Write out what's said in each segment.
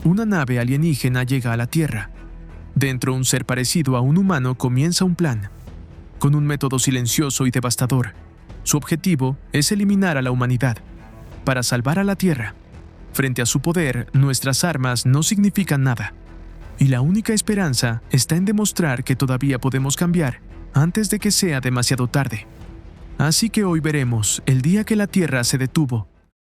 una nave alienígena llega a la Tierra. Dentro, un ser parecido a un humano comienza un plan. Con un método silencioso y devastador, su objetivo es eliminar a la humanidad, para salvar a la Tierra. Frente a su poder, nuestras armas no significan nada. Y la única esperanza está en demostrar que todavía podemos cambiar antes de que sea demasiado tarde. Así que hoy veremos el día que la Tierra se detuvo.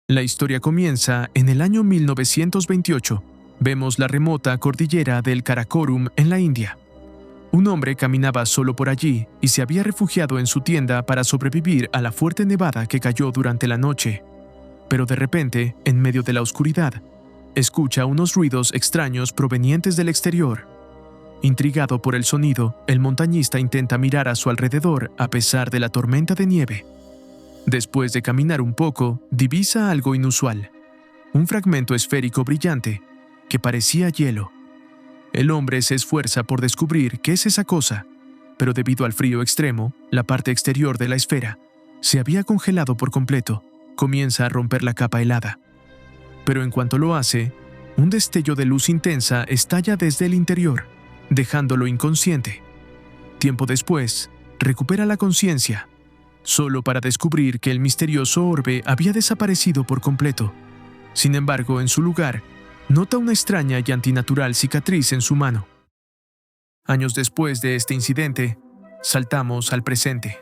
La historia comienza en el año 1928. Vemos la remota cordillera del Karakorum en la India. Un hombre caminaba solo por allí y se había refugiado en su tienda para sobrevivir a la fuerte nevada que cayó durante la noche. Pero de repente, en medio de la oscuridad, escucha unos ruidos extraños provenientes del exterior. Intrigado por el sonido, el montañista intenta mirar a su alrededor a pesar de la tormenta de nieve. Después de caminar un poco, divisa algo inusual. Un fragmento esférico brillante que parecía hielo. El hombre se esfuerza por descubrir qué es esa cosa, pero debido al frío extremo, la parte exterior de la esfera se había congelado por completo. Comienza a romper la capa helada. Pero en cuanto lo hace, un destello de luz intensa estalla desde el interior, dejándolo inconsciente. Tiempo después, recupera la conciencia, solo para descubrir que el misterioso orbe había desaparecido por completo. Sin embargo, en su lugar, nota una extraña y antinatural cicatriz en su mano. Años después de este incidente, saltamos al presente.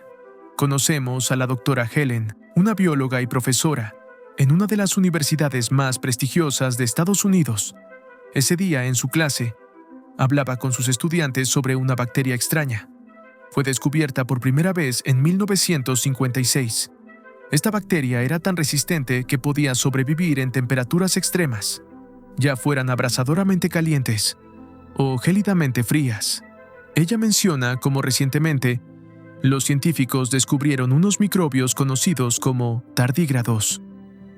Conocemos a la doctora Helen, una bióloga y profesora, en una de las universidades más prestigiosas de Estados Unidos. Ese día, en su clase, hablaba con sus estudiantes sobre una bacteria extraña. Fue descubierta por primera vez en 1956. Esta bacteria era tan resistente que podía sobrevivir en temperaturas extremas, ya fueran abrasadoramente calientes o gélidamente frías. Ella menciona cómo recientemente los científicos descubrieron unos microbios conocidos como tardígrados.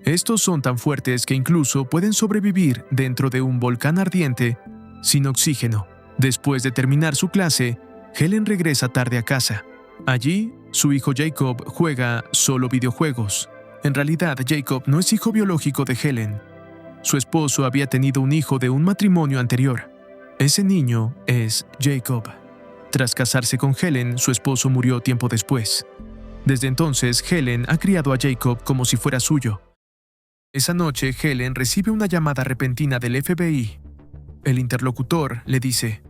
Estos son tan fuertes que incluso pueden sobrevivir dentro de un volcán ardiente sin oxígeno. Después de terminar su clase, Helen regresa tarde a casa. Allí, su hijo Jacob juega solo videojuegos. En realidad, Jacob no es hijo biológico de Helen. Su esposo había tenido un hijo de un matrimonio anterior. Ese niño es Jacob. Tras casarse con Helen, su esposo murió tiempo después. Desde entonces, Helen ha criado a Jacob como si fuera suyo. Esa noche, Helen recibe una llamada repentina del FBI. El interlocutor le dice: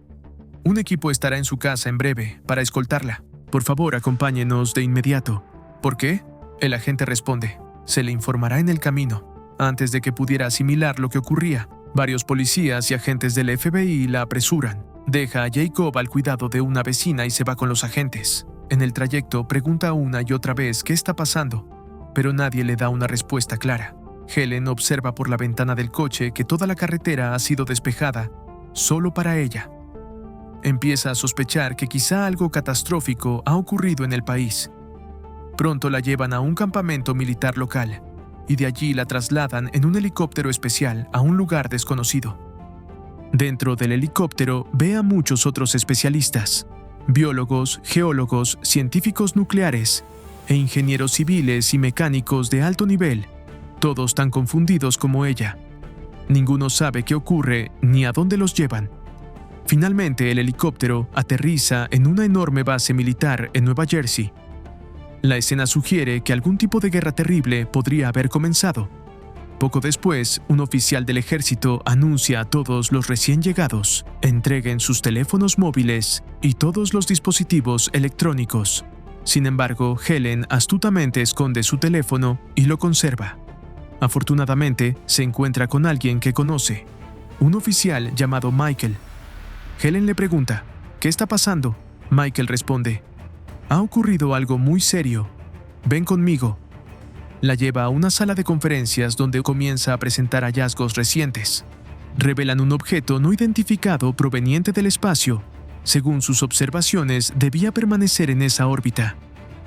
«Un equipo estará en su casa en breve para escoltarla. Por favor, acompáñenos de inmediato». «¿Por qué?», el agente responde. «Se le informará en el camino». Antes de que pudiera asimilar lo que ocurría, varios policías y agentes del FBI la apresuran. Deja a Jacob al cuidado de una vecina y se va con los agentes. En el trayecto pregunta una y otra vez qué está pasando, pero nadie le da una respuesta clara. Helen observa por la ventana del coche que toda la carretera ha sido despejada solo para ella. Empieza a sospechar que quizá algo catastrófico ha ocurrido en el país. Pronto la llevan a un campamento militar local y de allí la trasladan en un helicóptero especial a un lugar desconocido. Dentro del helicóptero ve a muchos otros especialistas, biólogos, geólogos, científicos nucleares e ingenieros civiles y mecánicos de alto nivel, todos tan confundidos como ella. Ninguno sabe qué ocurre ni a dónde los llevan. Finalmente, el helicóptero aterriza en una enorme base militar en Nueva Jersey. La escena sugiere que algún tipo de guerra terrible podría haber comenzado. Poco después, un oficial del ejército anuncia a todos los recién llegados: entreguen sus teléfonos móviles y todos los dispositivos electrónicos. Sin embargo, Helen astutamente esconde su teléfono y lo conserva. Afortunadamente, se encuentra con alguien que conoce, un oficial llamado Michael. Helen le pregunta: ¿qué está pasando? Michael responde: ha ocurrido algo muy serio. Ven conmigo. La lleva a una sala de conferencias donde comienza a presentar hallazgos recientes. Revelan un objeto no identificado proveniente del espacio. Según sus observaciones, debía permanecer en esa órbita,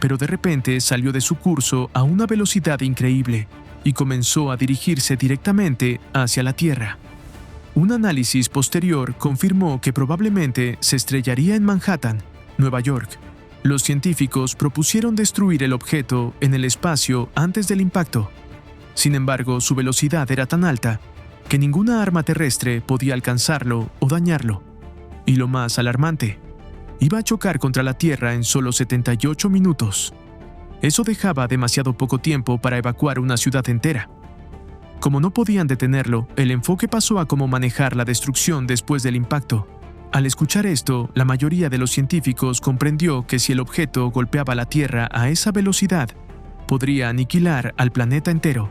pero de repente salió de su curso a una velocidad increíble y comenzó a dirigirse directamente hacia la Tierra. Un análisis posterior confirmó que probablemente se estrellaría en Manhattan, Nueva York. Los científicos propusieron destruir el objeto en el espacio antes del impacto. Sin embargo, su velocidad era tan alta que ninguna arma terrestre podía alcanzarlo o dañarlo. Y lo más alarmante, iba a chocar contra la Tierra en solo 78 minutos. Eso dejaba demasiado poco tiempo para evacuar una ciudad entera. Como no podían detenerlo, el enfoque pasó a cómo manejar la destrucción después del impacto. Al escuchar esto, la mayoría de los científicos comprendió que si el objeto golpeaba la Tierra a esa velocidad, podría aniquilar al planeta entero.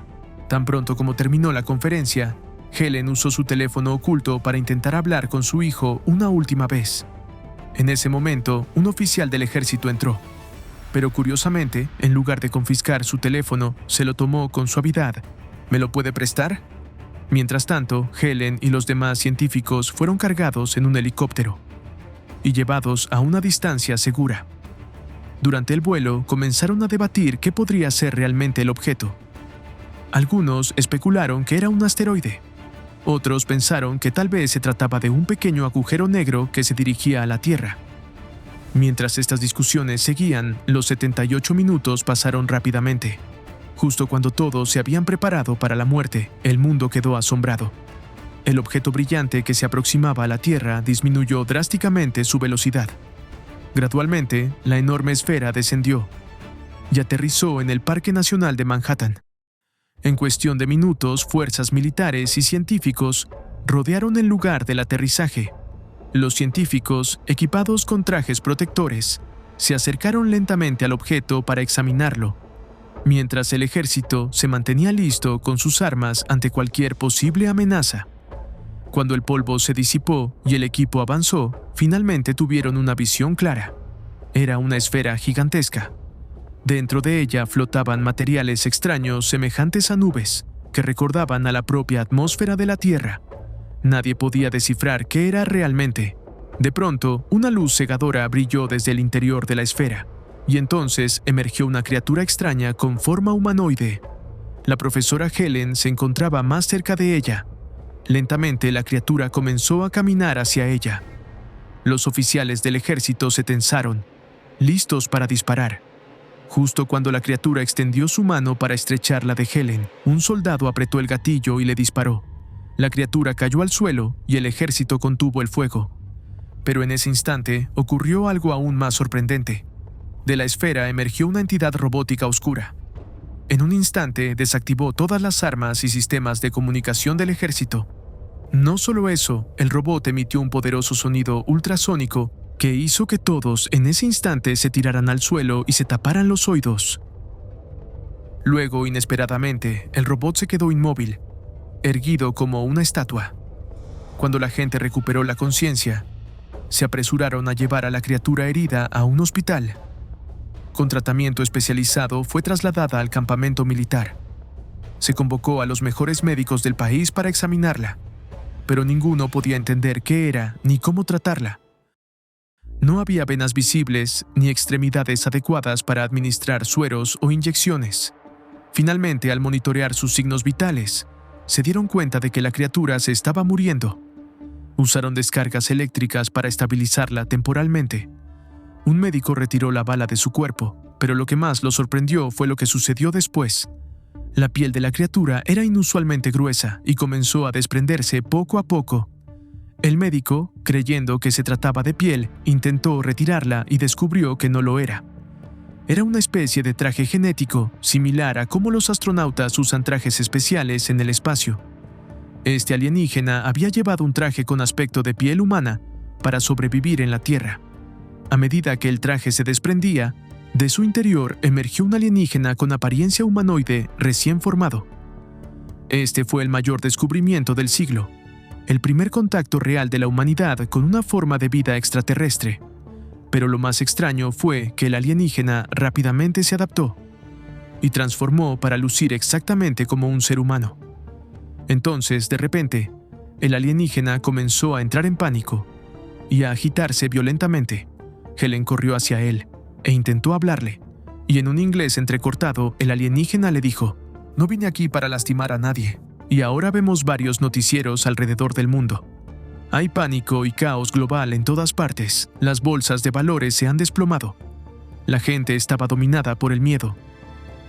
Tan pronto como terminó la conferencia, Helen usó su teléfono oculto para intentar hablar con su hijo una última vez. En ese momento, un oficial del ejército entró. Pero curiosamente, en lugar de confiscar su teléfono, se lo tomó con suavidad. ¿Me lo puede prestar? Mientras tanto, Helen y los demás científicos fueron cargados en un helicóptero y llevados a una distancia segura. Durante el vuelo, comenzaron a debatir qué podría ser realmente el objeto. Algunos especularon que era un asteroide. Otros pensaron que tal vez se trataba de un pequeño agujero negro que se dirigía a la Tierra. Mientras estas discusiones seguían, los 78 minutos pasaron rápidamente. Justo cuando todos se habían preparado para la muerte, el mundo quedó asombrado. El objeto brillante que se aproximaba a la Tierra disminuyó drásticamente su velocidad. Gradualmente, la enorme esfera descendió y aterrizó en el Parque Nacional de Manhattan. En cuestión de minutos, fuerzas militares y científicos rodearon el lugar del aterrizaje. Los científicos, equipados con trajes protectores, se acercaron lentamente al objeto para examinarlo, mientras el ejército se mantenía listo con sus armas ante cualquier posible amenaza. Cuando el polvo se disipó y el equipo avanzó, finalmente tuvieron una visión clara. Era una esfera gigantesca. Dentro de ella flotaban materiales extraños semejantes a nubes, que recordaban a la propia atmósfera de la Tierra. Nadie podía descifrar qué era realmente. De pronto, una luz cegadora brilló desde el interior de la esfera, y entonces emergió una criatura extraña con forma humanoide. La profesora Helen se encontraba más cerca de ella. Lentamente la criatura comenzó a caminar hacia ella. Los oficiales del ejército se tensaron, listos para disparar. Justo cuando la criatura extendió su mano para estrechar la de Helen, un soldado apretó el gatillo y le disparó. La criatura cayó al suelo y el ejército contuvo el fuego. Pero en ese instante ocurrió algo aún más sorprendente. De la esfera emergió una entidad robótica oscura. En un instante desactivó todas las armas y sistemas de comunicación del ejército. No solo eso, el robot emitió un poderoso sonido ultrasónico que hizo que todos en ese instante se tiraran al suelo y se taparan los oídos. Luego, inesperadamente, el robot se quedó inmóvil, erguido como una estatua. Cuando la gente recuperó la conciencia, se apresuraron a llevar a la criatura herida a un hospital. Con tratamiento especializado, fue trasladada al campamento militar. Se convocó a los mejores médicos del país para examinarla, pero ninguno podía entender qué era ni cómo tratarla. No había venas visibles ni extremidades adecuadas para administrar sueros o inyecciones. Finalmente, al monitorear sus signos vitales, se dieron cuenta de que la criatura se estaba muriendo. Usaron descargas eléctricas para estabilizarla temporalmente. Un médico retiró la bala de su cuerpo, pero lo que más lo sorprendió fue lo que sucedió después. La piel de la criatura era inusualmente gruesa y comenzó a desprenderse poco a poco. El médico, creyendo que se trataba de piel, intentó retirarla y descubrió que no lo era. Era una especie de traje genético, similar a cómo los astronautas usan trajes especiales en el espacio. Este alienígena había llevado un traje con aspecto de piel humana para sobrevivir en la Tierra. A medida que el traje se desprendía, de su interior emergió un alienígena con apariencia humanoide recién formado. Este fue el mayor descubrimiento del siglo, el primer contacto real de la humanidad con una forma de vida extraterrestre. Pero lo más extraño fue que el alienígena rápidamente se adaptó y transformó para lucir exactamente como un ser humano. Entonces, de repente, el alienígena comenzó a entrar en pánico y a agitarse violentamente. Helen corrió hacia él e intentó hablarle, y en un inglés entrecortado, el alienígena le dijo: «No vine aquí para lastimar a nadie, y ahora vemos varios noticieros alrededor del mundo. Hay pánico y caos global en todas partes. Las bolsas de valores se han desplomado. La gente estaba dominada por el miedo.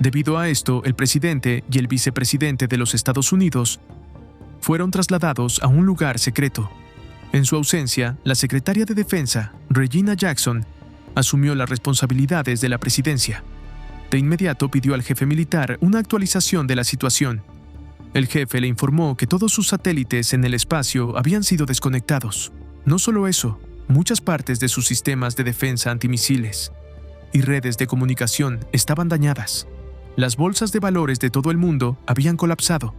Debido a esto, el presidente y el vicepresidente de los Estados Unidos fueron trasladados a un lugar secreto. En su ausencia, la secretaria de Defensa, Regina Jackson, asumió las responsabilidades de la presidencia. De inmediato pidió al jefe militar una actualización de la situación. El jefe le informó que todos sus satélites en el espacio habían sido desconectados. No solo eso, muchas partes de sus sistemas de defensa antimisiles y redes de comunicación estaban dañadas. Las bolsas de valores de todo el mundo habían colapsado.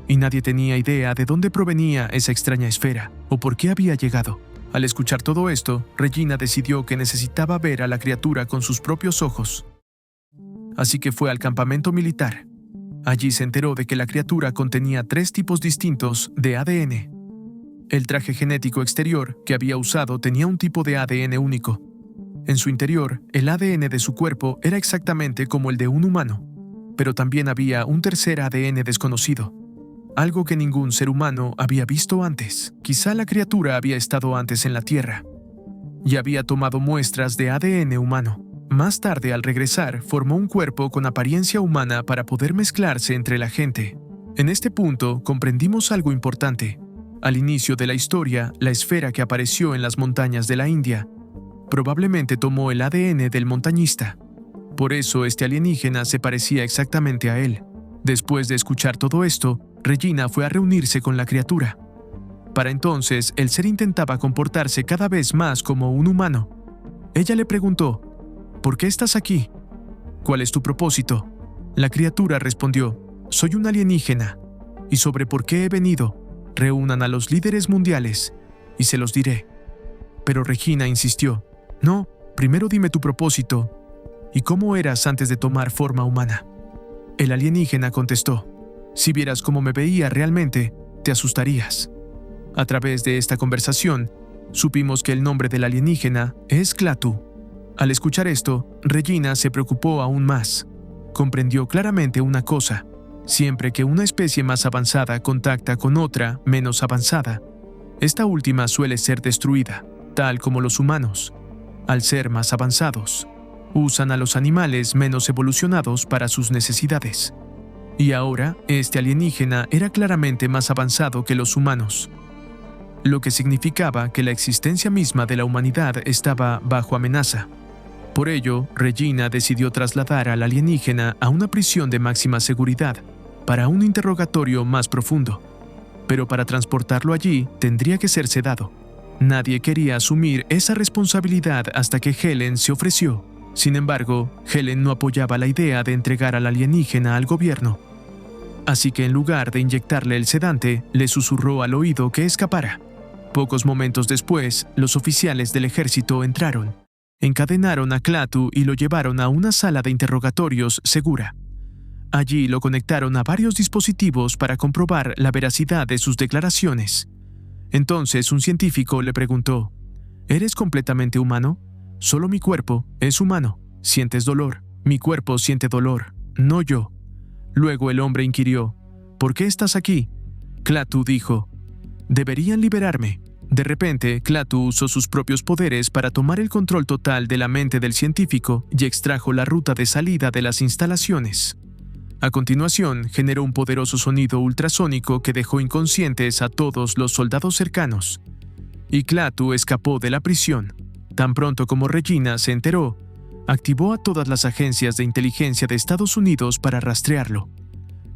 Y nadie tenía idea de dónde provenía esa extraña esfera o por qué había llegado. Al escuchar todo esto, Regina decidió que necesitaba ver a la criatura con sus propios ojos. Así que fue al campamento militar. Allí se enteró de que la criatura contenía 3 tipos distintos de ADN. El traje genético exterior que había usado tenía un tipo de ADN único. En su interior, el ADN de su cuerpo era exactamente como el de un humano, pero también había un tercer ADN desconocido, algo que ningún ser humano había visto antes. Quizá la criatura había estado antes en la Tierra y había tomado muestras de ADN humano. Más tarde, al regresar, formó un cuerpo con apariencia humana para poder mezclarse entre la gente. En este punto, comprendimos algo importante. Al inicio de la historia, la esfera que apareció en las montañas de la India probablemente tomó el ADN del montañista. Por eso este alienígena se parecía exactamente a él. Después de escuchar todo esto, Regina fue a reunirse con la criatura. Para entonces, el ser intentaba comportarse cada vez más como un humano. Ella le preguntó: ¿por qué estás aquí? ¿Cuál es tu propósito? La criatura respondió: soy un alienígena, y sobre por qué he venido, reúnan a los líderes mundiales, y se los diré. Pero Regina insistió: no, primero dime tu propósito, y cómo eras antes de tomar forma humana. El alienígena contestó: si vieras cómo me veía realmente, te asustarías. A través de esta conversación, supimos que el nombre del alienígena es Klaatu. Al escuchar esto, Regina se preocupó aún más. Comprendió claramente una cosa: siempre que una especie más avanzada contacta con otra menos avanzada, esta última suele ser destruida, tal como los humanos. Al ser más avanzados, usan a los animales menos evolucionados para sus necesidades. Y ahora, este alienígena era claramente más avanzado que los humanos, lo que significaba que la existencia misma de la humanidad estaba bajo amenaza. Por ello, Regina decidió trasladar al alienígena a una prisión de máxima seguridad para un interrogatorio más profundo. Pero para transportarlo allí tendría que ser sedado. Nadie quería asumir esa responsabilidad hasta que Helen se ofreció. Sin embargo, Helen no apoyaba la idea de entregar al alienígena al gobierno. Así que en lugar de inyectarle el sedante, le susurró al oído que escapara. Pocos momentos después, los oficiales del ejército entraron. Encadenaron a Klaatu y lo llevaron a una sala de interrogatorios segura. Allí lo conectaron a varios dispositivos para comprobar la veracidad de sus declaraciones. Entonces un científico le preguntó: ¿eres completamente humano? Solo mi cuerpo es humano. ¿Sientes dolor? Mi cuerpo siente dolor, no yo. Luego el hombre inquirió: ¿por qué estás aquí? Klaatu dijo: deberían liberarme. De repente, Klaatu usó sus propios poderes para tomar el control total de la mente del científico y extrajo la ruta de salida de las instalaciones. A continuación, generó un poderoso sonido ultrasónico que dejó inconscientes a todos los soldados cercanos. Y Klaatu escapó de la prisión. Tan pronto como Regina se enteró, activó a todas las agencias de inteligencia de Estados Unidos para rastrearlo.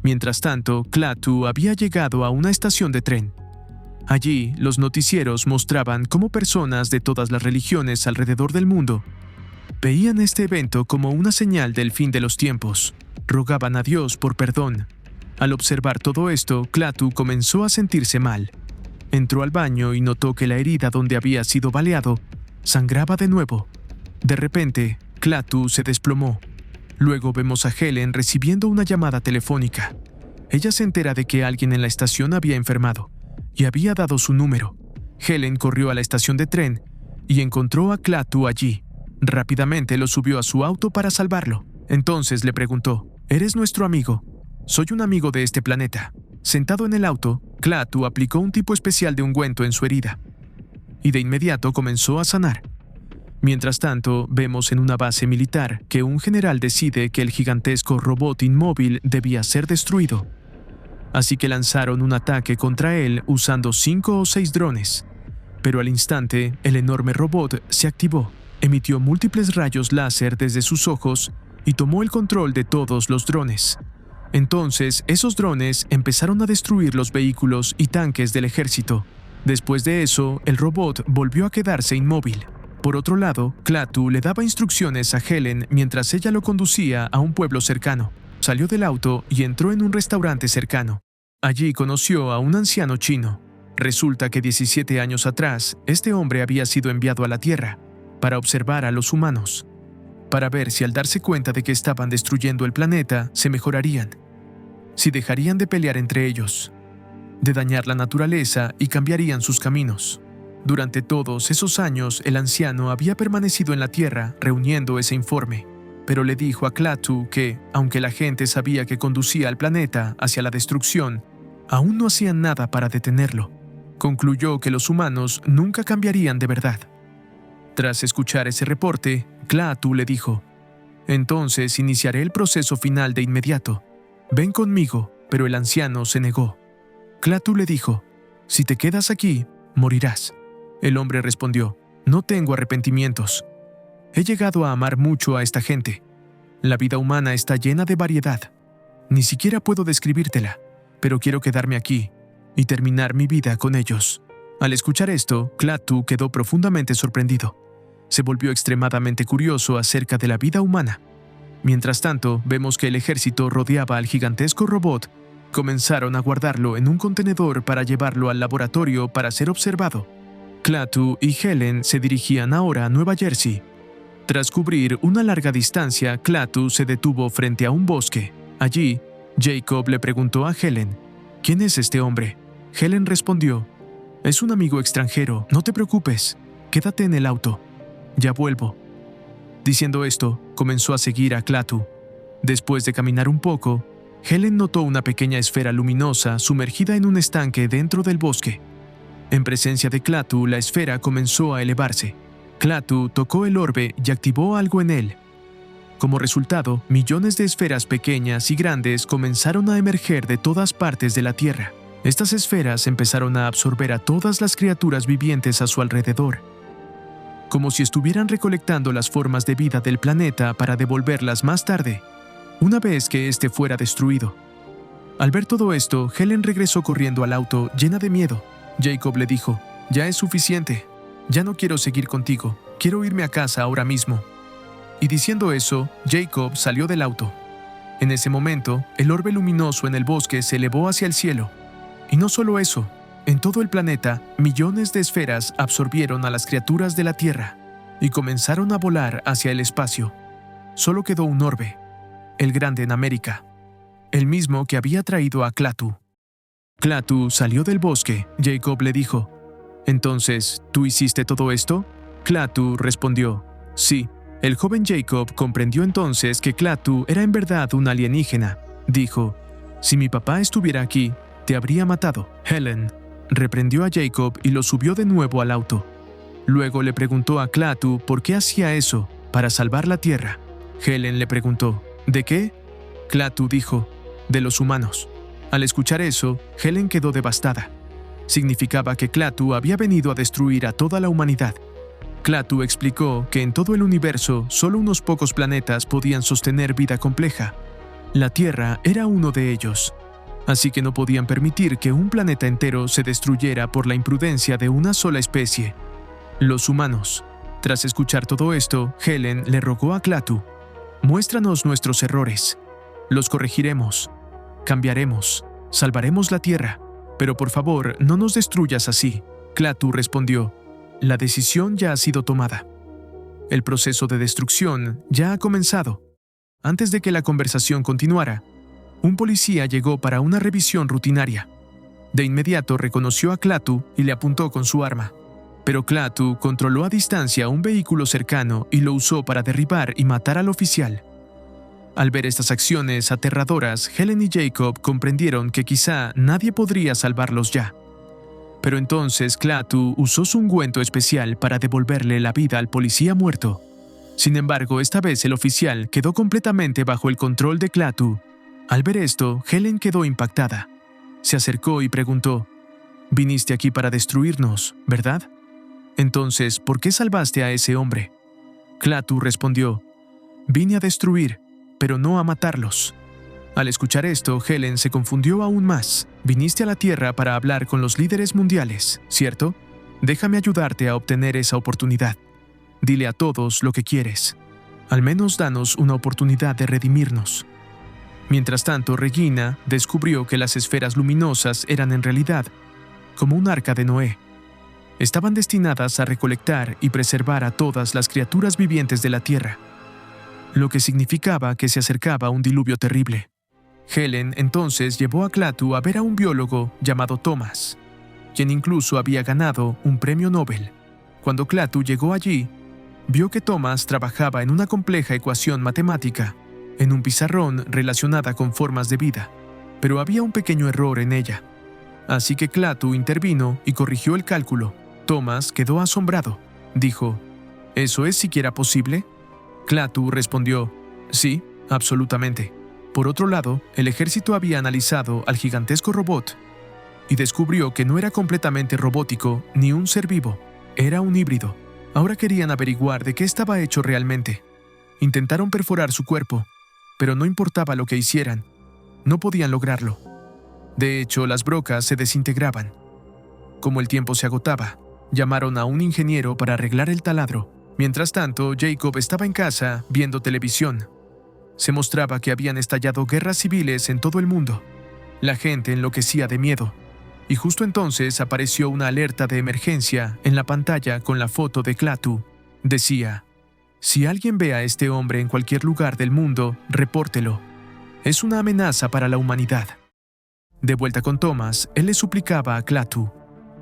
Mientras tanto, Klaatu había llegado a una estación de tren. Allí, los noticieros mostraban cómo personas de todas las religiones alrededor del mundo veían este evento como una señal del fin de los tiempos. Rogaban a Dios por perdón. Al observar todo esto, Klaatu comenzó a sentirse mal. Entró al baño y notó que la herida donde había sido baleado sangraba de nuevo. De repente, Klaatu se desplomó. Luego vemos a Helen recibiendo una llamada telefónica. Ella se entera de que alguien en la estación había enfermado y había dado su número. Helen corrió a la estación de tren y encontró a Klaatu allí. Rápidamente lo subió a su auto para salvarlo. Entonces le preguntó: ¿eres nuestro amigo? Soy un amigo de este planeta. Sentado en el auto, Klaatu aplicó un tipo especial de ungüento en su herida y de inmediato comenzó a sanar. Mientras tanto, vemos en una base militar que un general decide que el gigantesco robot inmóvil debía ser destruido. así que lanzaron un ataque contra él usando 5 o 6 drones. Pero al instante, el enorme robot se activó, emitió múltiples rayos láser desde sus ojos y tomó el control de todos los drones. Entonces, esos drones empezaron a destruir los vehículos y tanques del ejército. Después de eso, el robot volvió a quedarse inmóvil. Por otro lado, Klaatu le daba instrucciones a Helen mientras ella lo conducía a un pueblo cercano. Salió del auto y entró en un restaurante cercano. Allí conoció a un anciano chino. Resulta que 17 años atrás, este hombre había sido enviado a la Tierra para observar a los humanos, para ver si al darse cuenta de que estaban destruyendo el planeta, se mejorarían, si dejarían de pelear entre ellos, de dañar la naturaleza y cambiarían sus caminos. Durante todos esos años, el anciano había permanecido en la Tierra reuniendo ese informe, pero le dijo a Klaatu que, aunque la gente sabía que conducía al planeta hacia la destrucción, aún no hacían nada para detenerlo. Concluyó que los humanos nunca cambiarían de verdad. Tras escuchar ese reporte, Klaatu le dijo: «Entonces iniciaré el proceso final de inmediato. Ven conmigo», pero el anciano se negó. Klaatu le dijo: «Si te quedas aquí, morirás». El hombre respondió: «No tengo arrepentimientos. He llegado a amar mucho a esta gente. La vida humana está llena de variedad. Ni siquiera puedo describírtela, pero quiero quedarme aquí y terminar mi vida con ellos». Al escuchar esto, Klaatu quedó profundamente sorprendido. Se volvió extremadamente curioso acerca de la vida humana. Mientras tanto, vemos que el ejército rodeaba al gigantesco robot. Comenzaron a guardarlo en un contenedor para llevarlo al laboratorio para ser observado. Klaatu y Helen se dirigían ahora a Nueva Jersey. Tras cubrir una larga distancia, Klaatu se detuvo frente a un bosque. Allí, Jacob le preguntó a Helen: «¿Quién es este hombre?». Helen respondió: «Es un amigo extranjero, no te preocupes, quédate en el auto, ya vuelvo». Diciendo esto, comenzó a seguir a Klaatu. Después de caminar un poco, Helen notó una pequeña esfera luminosa sumergida en un estanque dentro del bosque. En presencia de Klaatu, la esfera comenzó a elevarse. Klaatu tocó el orbe y activó algo en él. Como resultado, millones de esferas pequeñas y grandes comenzaron a emerger de todas partes de la Tierra. Estas esferas empezaron a absorber a todas las criaturas vivientes a su alrededor, como si estuvieran recolectando las formas de vida del planeta para devolverlas más tarde, una vez que éste fuera destruido. Al ver todo esto, Helen regresó corriendo al auto llena de miedo. Jacob le dijo: «Ya es suficiente. Ya no quiero seguir contigo. Quiero irme a casa ahora mismo». Y diciendo eso, Jacob salió del auto. En ese momento, el orbe luminoso en el bosque se elevó hacia el cielo. Y no solo eso, en todo el planeta, millones de esferas absorbieron a las criaturas de la Tierra y comenzaron a volar hacia el espacio. Solo quedó un orbe, el grande en América, el mismo que había traído a Klaatu. Klaatu salió del bosque. Jacob le dijo: «¿Entonces, tú hiciste todo esto?». Klaatu respondió: «Sí». El joven Jacob comprendió entonces que Klaatu era en verdad un alienígena. Dijo: «Si mi papá estuviera aquí, te habría matado». Helen reprendió a Jacob y lo subió de nuevo al auto. Luego le preguntó a Klaatu por qué hacía eso, para salvar la Tierra. Helen le preguntó: «¿De qué?». Klaatu dijo: «De los humanos». Al escuchar eso, Helen quedó devastada. Significaba que Klaatu había venido a destruir a toda la humanidad. Klaatu explicó que en todo el universo solo unos pocos planetas podían sostener vida compleja. La Tierra era uno de ellos. Así que no podían permitir que un planeta entero se destruyera por la imprudencia de una sola especie: los humanos. Tras escuchar todo esto, Helen le rogó a Klaatu: «Muéstranos nuestros errores. Los corregiremos. Cambiaremos. Salvaremos la Tierra. Pero por favor, no nos destruyas así». Klaatu respondió: «La decisión ya ha sido tomada. El proceso de destrucción ya ha comenzado». Antes de que la conversación continuara, un policía llegó para una revisión rutinaria. De inmediato reconoció a Klaatu y le apuntó con su arma. Pero Klaatu controló a distancia un vehículo cercano y lo usó para derribar y matar al oficial. Al ver estas acciones aterradoras, Helen y Jacob comprendieron que quizá nadie podría salvarlos ya. Pero entonces Klaatu usó su ungüento especial para devolverle la vida al policía muerto. Sin embargo, esta vez el oficial quedó completamente bajo el control de Klaatu. Al ver esto, Helen quedó impactada. Se acercó y preguntó: «Viniste aquí para destruirnos, ¿verdad? Entonces, ¿por qué salvaste a ese hombre?» Klaatu respondió: «Vine a destruir, pero no a matarlos». Al escuchar esto, Helen se confundió aún más. «Viniste a la Tierra para hablar con los líderes mundiales, ¿cierto? Déjame ayudarte a obtener esa oportunidad. Dile a todos lo que quieres. Al menos danos una oportunidad de redimirnos». Mientras tanto, Regina descubrió que las esferas luminosas eran en realidad como un arca de Noé. Estaban destinadas a recolectar y preservar a todas las criaturas vivientes de la Tierra, lo que significaba que se acercaba un diluvio terrible. Helen entonces llevó a Klaatu a ver a un biólogo llamado Thomas, quien incluso había ganado un premio Nobel. Cuando Klaatu llegó allí, vio que Thomas trabajaba en una compleja ecuación matemática, en un pizarrón relacionada con formas de vida, pero había un pequeño error en ella. Así que Klaatu intervino y corrigió el cálculo. Thomas quedó asombrado. Dijo: ¿eso es siquiera posible? Klaatu respondió: sí, absolutamente. Por otro lado, el ejército había analizado al gigantesco robot y descubrió que no era completamente robótico ni un ser vivo, era un híbrido. Ahora querían averiguar de qué estaba hecho realmente. Intentaron perforar su cuerpo, pero no importaba lo que hicieran, no podían lograrlo. De hecho, las brocas se desintegraban. Como el tiempo se agotaba, llamaron a un ingeniero para arreglar el taladro. Mientras tanto, Jacob estaba en casa viendo televisión. Se mostraba que habían estallado guerras civiles en todo el mundo. La gente enloquecía de miedo. Y justo entonces apareció una alerta de emergencia en la pantalla con la foto de Klaatu. Decía: «Si alguien ve a este hombre en cualquier lugar del mundo, repórtelo. Es una amenaza para la humanidad». De vuelta con Thomas, él le suplicaba a Klaatu: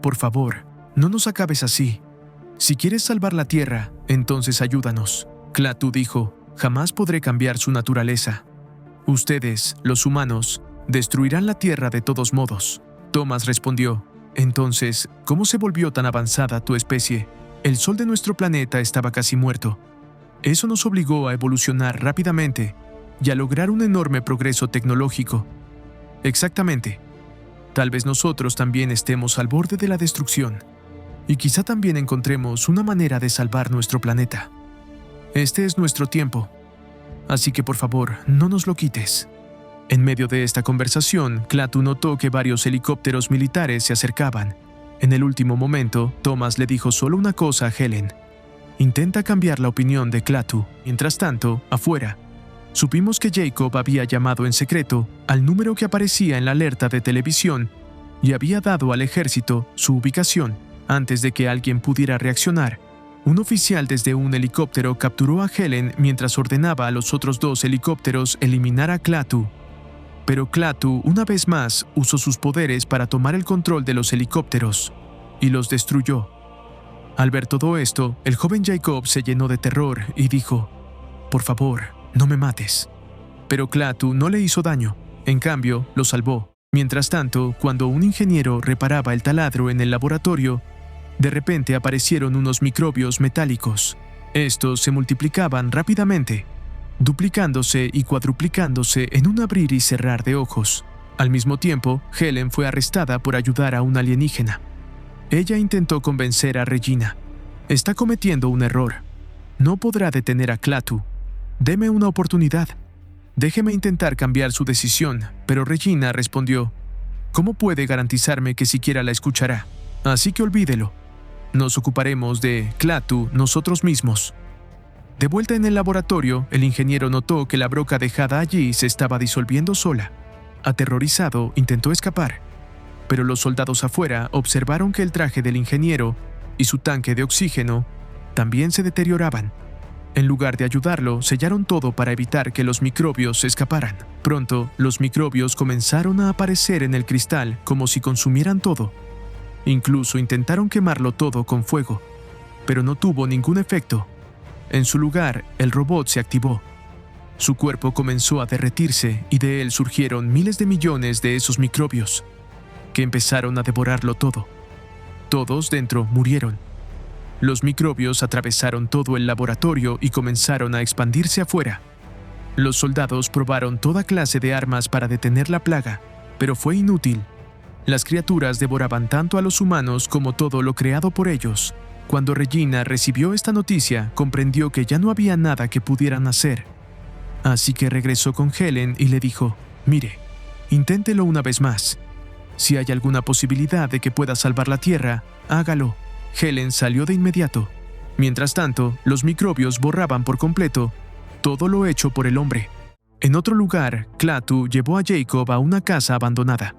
«Por favor, no nos acabes así. Si quieres salvar la Tierra, entonces ayúdanos». Klaatu dijo: «Jamás podré cambiar su naturaleza. Ustedes, los humanos, destruirán la Tierra de todos modos». Thomas respondió: «Entonces, ¿cómo se volvió tan avanzada tu especie? El sol de nuestro planeta estaba casi muerto. Eso nos obligó a evolucionar rápidamente y a lograr un enorme progreso tecnológico». «Exactamente. Tal vez nosotros también estemos al borde de la destrucción. Y quizá también encontremos una manera de salvar nuestro planeta. Este es nuestro tiempo. Así que por favor, no nos lo quites». En medio de esta conversación, Klaatu notó que varios helicópteros militares se acercaban. En el último momento, Thomas le dijo solo una cosa a Helen: «Intenta cambiar la opinión de Klaatu». Mientras tanto, afuera, supimos que Jacob había llamado en secreto al número que aparecía en la alerta de televisión y había dado al ejército su ubicación. Antes de que alguien pudiera reaccionar, un oficial desde un helicóptero capturó a Helen mientras ordenaba a los otros dos helicópteros eliminar a Klaatu. Pero Klaatu, una vez más, usó sus poderes para tomar el control de los helicópteros y los destruyó. Al ver todo esto, el joven Jacob se llenó de terror y dijo: «Por favor, no me mates». Pero Klaatu no le hizo daño, en cambio, lo salvó. Mientras tanto, cuando un ingeniero reparaba el taladro en el laboratorio, de repente aparecieron unos microbios metálicos. Estos se multiplicaban rápidamente, duplicándose y cuadruplicándose en un abrir y cerrar de ojos. Al mismo tiempo, Helen fue arrestada por ayudar a un alienígena. Ella intentó convencer a Regina: «Está cometiendo un error. No podrá detener a Klaatu. Deme una oportunidad. Déjeme intentar cambiar su decisión». Pero Regina respondió: «¿Cómo puede garantizarme que siquiera la escuchará? Así que olvídelo. Nos ocuparemos de Klaatu nosotros mismos». De vuelta en el laboratorio, el ingeniero notó que la broca dejada allí se estaba disolviendo sola. Aterrorizado, intentó escapar, pero los soldados afuera observaron que el traje del ingeniero y su tanque de oxígeno también se deterioraban. En lugar de ayudarlo, sellaron todo para evitar que los microbios se escaparan. Pronto, los microbios comenzaron a aparecer en el cristal como si consumieran todo. Incluso intentaron quemarlo todo con fuego, pero no tuvo ningún efecto. En su lugar, el robot se activó. Su cuerpo comenzó a derretirse y de él surgieron miles de millones de esos microbios, que empezaron a devorarlo todo. Todos dentro murieron. Los microbios atravesaron todo el laboratorio y comenzaron a expandirse afuera. Los soldados probaron toda clase de armas para detener la plaga, pero fue inútil. Las criaturas devoraban tanto a los humanos como todo lo creado por ellos. Cuando Regina recibió esta noticia, comprendió que ya no había nada que pudieran hacer. Así que regresó con Helen y le dijo: «Mire, inténtelo una vez más. Si hay alguna posibilidad de que pueda salvar la Tierra, hágalo». Helen salió de inmediato. Mientras tanto, los microbios borraban por completo todo lo hecho por el hombre. En otro lugar, Klaatu llevó a Jacob a una casa abandonada.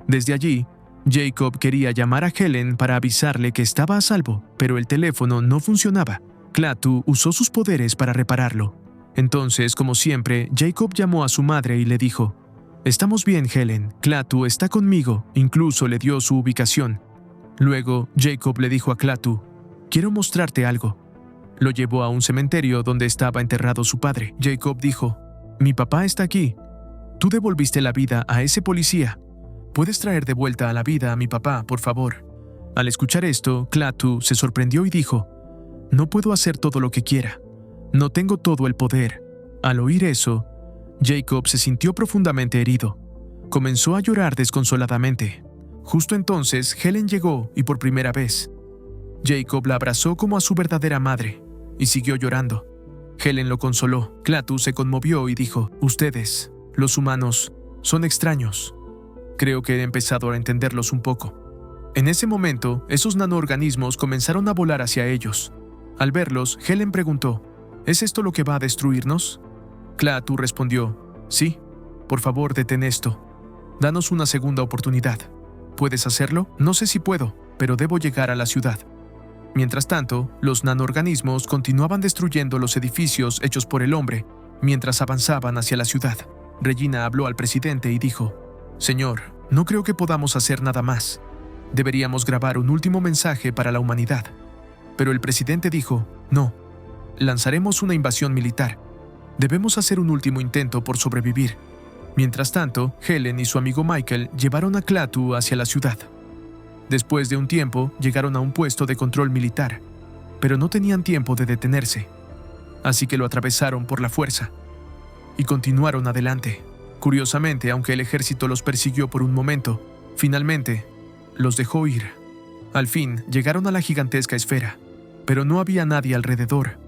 Desde allí, Jacob quería llamar a Helen para avisarle que estaba a salvo, pero el teléfono no funcionaba. Klaatu usó sus poderes para repararlo. Entonces, como siempre, Jacob llamó a su madre y le dijo: «Estamos bien, Helen. Klaatu está conmigo», incluso le dio su ubicación. Luego, Jacob le dijo a Klaatu: «Quiero mostrarte algo». Lo llevó a un cementerio donde estaba enterrado su padre. Jacob dijo: «Mi papá está aquí. Tú devolviste la vida a ese policía. ¿Puedes traer de vuelta a la vida a mi papá, por favor?». Al escuchar esto, Klaatu se sorprendió y dijo: «No puedo hacer todo lo que quiera. No tengo todo el poder». Al oír eso, Jacob se sintió profundamente herido. Comenzó a llorar desconsoladamente. Justo entonces, Helen llegó y por primera vez, Jacob la abrazó como a su verdadera madre y siguió llorando. Helen lo consoló. Klaatu se conmovió y dijo: «Ustedes, los humanos, son extraños. Creo que he empezado a entenderlos un poco». En ese momento, esos nanoorganismos comenzaron a volar hacia ellos. Al verlos, Helen preguntó: «¿Es esto lo que va a destruirnos?». Klaatu respondió: «Sí, por favor, detén esto. Danos una segunda oportunidad. ¿Puedes hacerlo? No sé si puedo, pero debo llegar a la ciudad». Mientras tanto, los nanoorganismos continuaban destruyendo los edificios hechos por el hombre mientras avanzaban hacia la ciudad. Regina habló al presidente y dijo: «Señor, no creo que podamos hacer nada más. Deberíamos grabar un último mensaje para la humanidad». Pero el presidente dijo: «No, lanzaremos una invasión militar. Debemos hacer un último intento por sobrevivir». Mientras tanto, Helen y su amigo Michael llevaron a Klaatu hacia la ciudad. Después de un tiempo, llegaron a un puesto de control militar, pero no tenían tiempo de detenerse. Así que lo atravesaron por la fuerza y continuaron adelante. Curiosamente, aunque el ejército los persiguió por un momento, finalmente los dejó ir. Al fin, llegaron a la gigantesca esfera, pero no había nadie alrededor.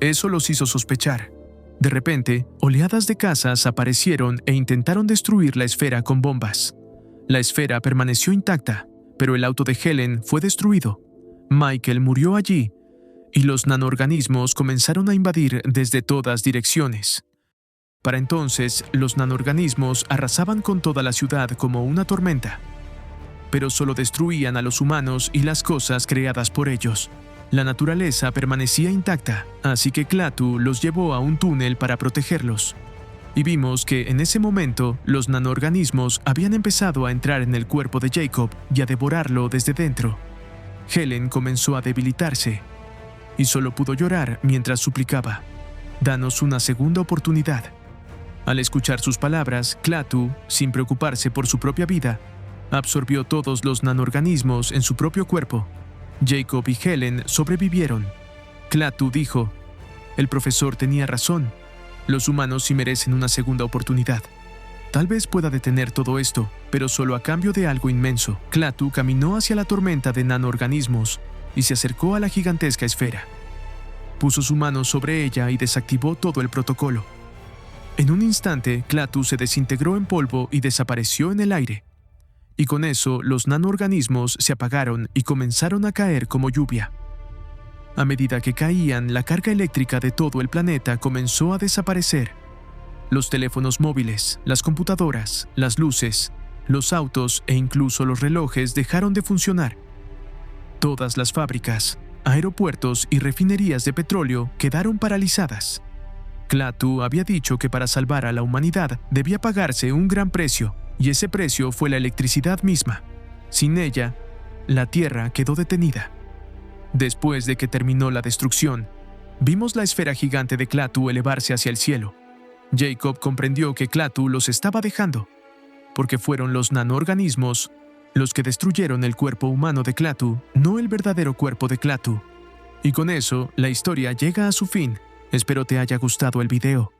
Eso los hizo sospechar. De repente, oleadas de cazas aparecieron e intentaron destruir la esfera con bombas. La esfera permaneció intacta, pero el auto de Helen fue destruido. Michael murió allí, y los nanoorganismos comenzaron a invadir desde todas direcciones. Para entonces, los nanoorganismos arrasaban con toda la ciudad como una tormenta, pero solo destruían a los humanos y las cosas creadas por ellos. La naturaleza permanecía intacta, así que Klaatu los llevó a un túnel para protegerlos. Y vimos que en ese momento los nanoorganismos habían empezado a entrar en el cuerpo de Jacob y a devorarlo desde dentro. Helen comenzó a debilitarse y solo pudo llorar mientras suplicaba: «Danos una segunda oportunidad». Al escuchar sus palabras, Klaatu, sin preocuparse por su propia vida, absorbió todos los nanoorganismos en su propio cuerpo. Jacob y Helen sobrevivieron. Klaatu dijo: «El profesor tenía razón. Los humanos sí merecen una segunda oportunidad. Tal vez pueda detener todo esto, pero solo a cambio de algo inmenso». Klaatu caminó hacia la tormenta de nanoorganismos y se acercó a la gigantesca esfera. Puso su mano sobre ella y desactivó todo el protocolo. En un instante, Klaatu se desintegró en polvo y desapareció en el aire. Y con eso, los nanoorganismos se apagaron y comenzaron a caer como lluvia. A medida que caían, la carga eléctrica de todo el planeta comenzó a desaparecer. Los teléfonos móviles, las computadoras, las luces, los autos e incluso los relojes dejaron de funcionar. Todas las fábricas, aeropuertos y refinerías de petróleo quedaron paralizadas. Klaatu había dicho que para salvar a la humanidad debía pagarse un gran precio, y ese precio fue la electricidad misma. Sin ella, la Tierra quedó detenida. Después de que terminó la destrucción, vimos la esfera gigante de Klaatu elevarse hacia el cielo. Jacob comprendió que Klaatu los estaba dejando, porque fueron los nanoorganismos los que destruyeron el cuerpo humano de Klaatu, no el verdadero cuerpo de Klaatu. Y con eso, la historia llega a su fin. Espero te haya gustado el video.